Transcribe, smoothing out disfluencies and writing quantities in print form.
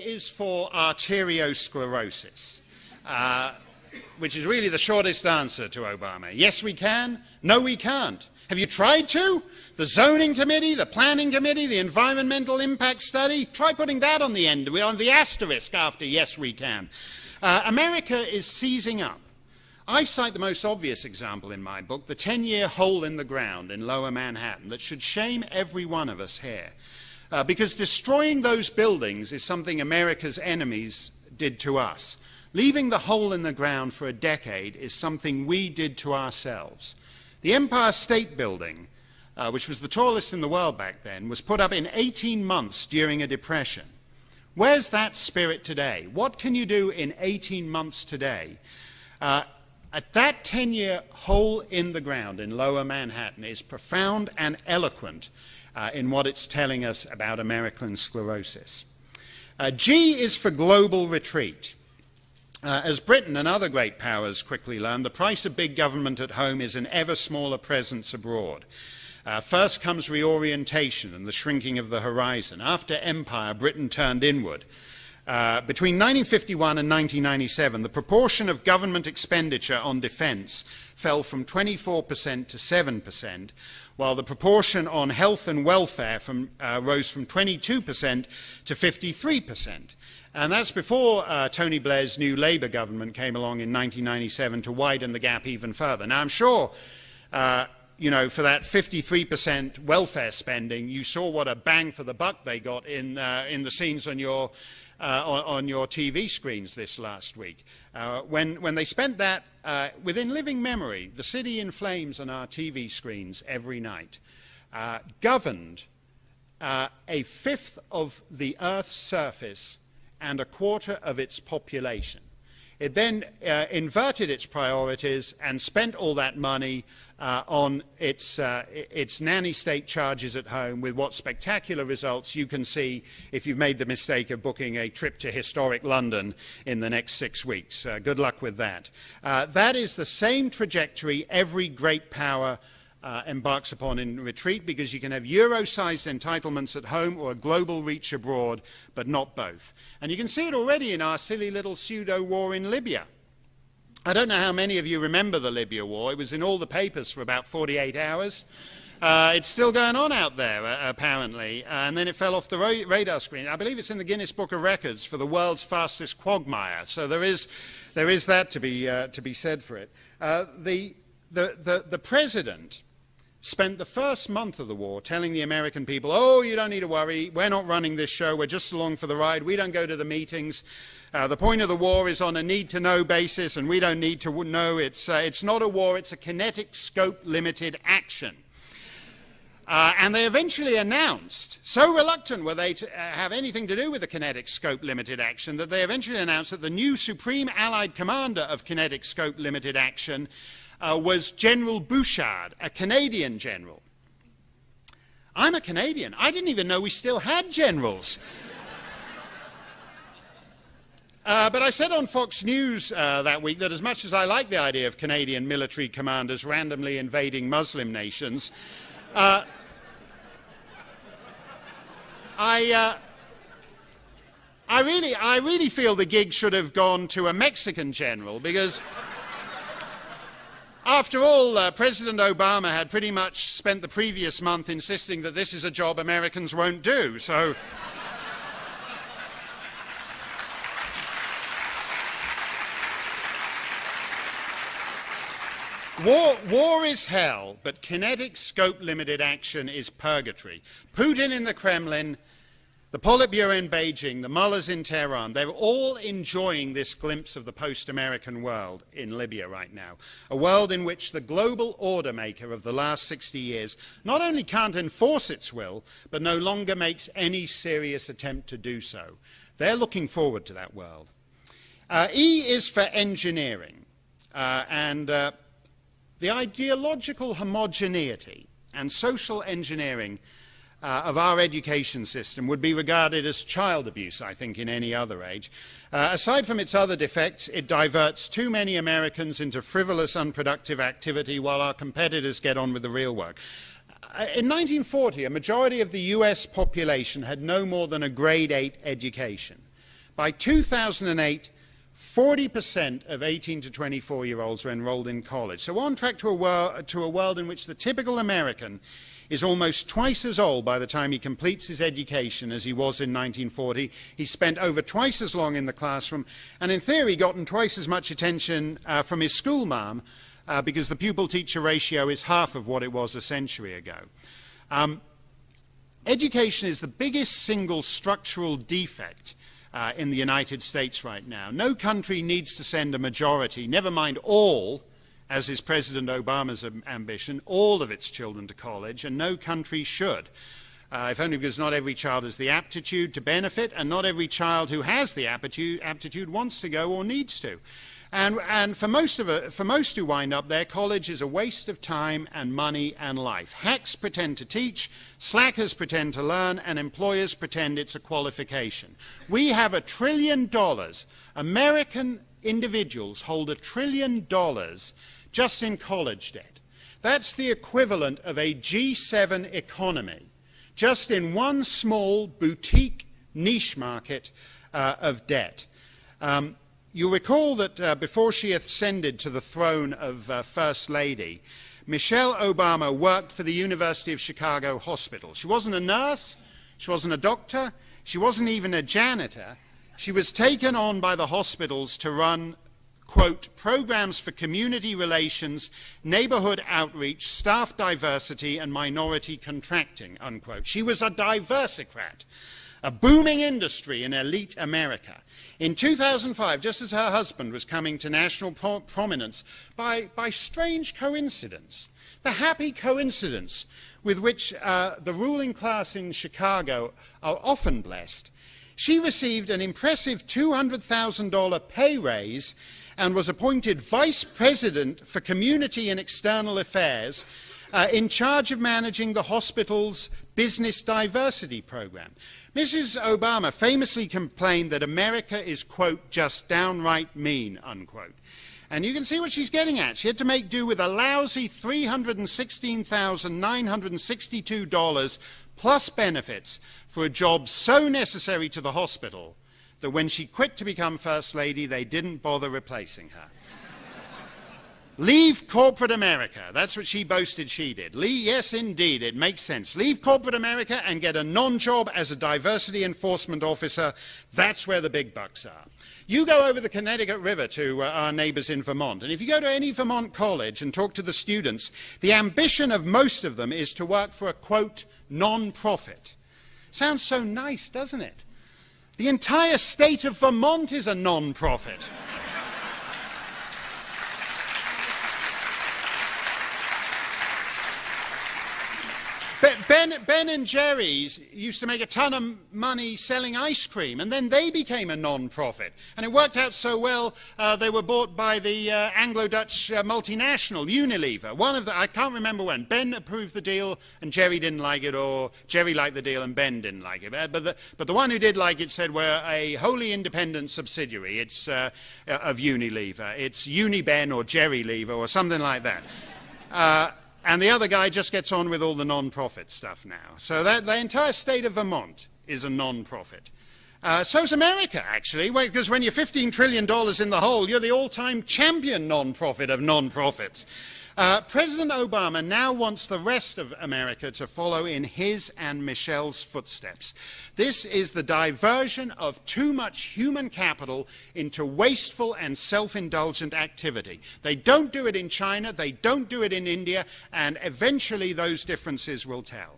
is for arteriosclerosis, which is really the shortest answer to Obama. Yes, we can. No, we can't. Have you tried to? The zoning committee, the planning committee, the environmental impact study? Try putting that on the end, on the asterisk after yes, we can. America is seizing up. I cite the most obvious example in my book, the 10-year hole in the ground in Lower Manhattan, that should shame every one of us here. Because destroying those buildings is something America's enemies did to us. Leaving the hole in the ground for a decade is something we did to ourselves. The Empire State Building, which was the tallest in the world back then, was put up in 18 months during a depression. Where's that spirit today? What can you do in 18 months today? At that 10-year hole in the ground in Lower Manhattan is profound and eloquent in what it's telling us about American sclerosis. G is for global retreat. As Britain and other great powers quickly learned, the price of big government at home is an ever smaller presence abroad. First comes reorientation and the shrinking of the horizon. After empire, Britain turned inward. Between 1951 and 1997, the proportion of government expenditure on defence fell from 24% to 7%, while the proportion on health and welfare rose from 22% to 53%. And that's before Tony Blair's new Labour government came along in 1997 to widen the gap even further. Now, I'm sure, you know, for that 53% welfare spending, you saw what a bang for the buck they got in the scenes on your TV screens this last week. When they spent that, within living memory, the city in flames on our TV screens every night, governed a fifth of the Earth's surface and a quarter of its population. It then inverted its priorities and spent all that money on its nanny state charges at home, with what spectacular results you can see if you've made the mistake of booking a trip to historic London in the next 6 weeks. Good luck with that. That is the same trajectory every great power embarks upon in retreat, because you can have Euro-sized entitlements at home or a global reach abroad, but not both. And you can see it already in our silly little pseudo-war in Libya. I don't know how many of you remember the Libya war. It was in all the papers for about 48 hours. It's still going on out there, apparently, and then it fell off the radar screen. I believe it's in the Guinness Book of Records for the world's fastest quagmire, so there is that to be said for it. The president spent the first month of the war telling the American people, oh, you don't need to worry, we're not running this show, we're just along for the ride, we don't go to the meetings, the point of the war is on a need-to-know basis, and we don't need to know, it's not a war, it's a kinetic scope limited action. And they eventually announced, so reluctant were they to have anything to do with the kinetic scope limited action, that they eventually announced that the new Supreme Allied Commander of kinetic scope limited action was General Bouchard, a Canadian general. I'm a Canadian. I didn't even know we still had generals. But I said on Fox News that week that as much as I like the idea of Canadian military commanders randomly invading Muslim nations, I really feel the gig should have gone to a Mexican general, because after all, President Obama had pretty much spent the previous month insisting that this is a job Americans won't do, so war is hell, but kinetic scope limited action is purgatory. Putin in the Kremlin, the Politburo in Beijing, the mullahs in Tehran, they're all enjoying this glimpse of the post-American world in Libya right now. A world in which the global order maker of the last 60 years not only can't enforce its will, but no longer makes any serious attempt to do so. They're looking forward to that world. E is for engineering. The ideological homogeneity and social engineering of our education system would be regarded as child abuse, I think, in any other age. Aside from its other defects, it diverts too many Americans into frivolous, unproductive activity while our competitors get on with the real work. In 1940, a majority of the US population had no more than a grade 8 education. By 2008, 40% of 18 to 24-year-olds were enrolled in college. So on track to a world in which the typical American is almost twice as old by the time he completes his education as he was in 1940. He spent over twice as long in the classroom, and in theory gotten twice as much attention from his school mom because the pupil-teacher ratio is half of what it was a century ago. Education is the biggest single structural defect in the United States right now. No country needs to send a majority, never mind all, as is President Obama's ambition, all of its children to college, and no country should. If only because not every child has the aptitude to benefit, and not every child who has the aptitude wants to go or needs to. And for most who wind up there, college is a waste of time and money and life. Hacks pretend to teach, slackers pretend to learn, and employers pretend it's a qualification. We have $1 trillion. American individuals hold $1 trillion just in college debt. That's the equivalent of a G7 economy, just in one small boutique niche market of debt. You'll recall that before she ascended to the throne of First Lady, Michelle Obama worked for the University of Chicago Hospital. She wasn't a nurse, she wasn't a doctor, she wasn't even a janitor. She was taken on by the hospitals to run, quote, programs for community relations, neighborhood outreach, staff diversity, and minority contracting, unquote. She was a diversicrat, a booming industry in elite America. In 2005, just as her husband was coming to national prominence, by strange coincidence, the happy coincidence with which the ruling class in Chicago are often blessed, she received an impressive $200,000 pay raise and was appointed Vice President for Community and External Affairs in charge of managing the hospital's business diversity program. Mrs. Obama famously complained that America is, quote, just downright mean, unquote. And you can see what she's getting at. She had to make do with a lousy $316,962 plus benefits for a job so necessary to the hospital that when she quit to become First Lady, they didn't bother replacing her. Leave corporate America. That's what she boasted she did. Yes, indeed, it makes sense. Leave corporate America and get a non-job as a diversity enforcement officer. That's where the big bucks are. You go over the Connecticut River to our neighbors in Vermont, and if you go to any Vermont college and talk to the students, the ambition of most of them is to work for a, quote, non-profit. Sounds so nice, doesn't it? The entire state of Vermont is a non-profit. Ben and Jerry's used to make a ton of money selling ice cream, and then they became a non-profit. And it worked out so well, they were bought by the Anglo-Dutch multinational, Unilever. I can't remember when. Ben approved the deal, and Jerry didn't like it, or Jerry liked the deal, and Ben didn't like it. But the one who did like it said we're a wholly independent subsidiary. It's of Unilever. It's Uniben or Jerry Lever or something like that. And the other guy just gets on with all the non-profit stuff now. So the entire state of Vermont is a non-profit. So's America, actually, because when you're $15 trillion in the hole, you're the all-time champion non-profit of non-profits. President Obama now wants the rest of America to follow in his and Michelle's footsteps. This is the diversion of too much human capital into wasteful and self-indulgent activity. They don't do it in China, they don't do it in India, and eventually those differences will tell.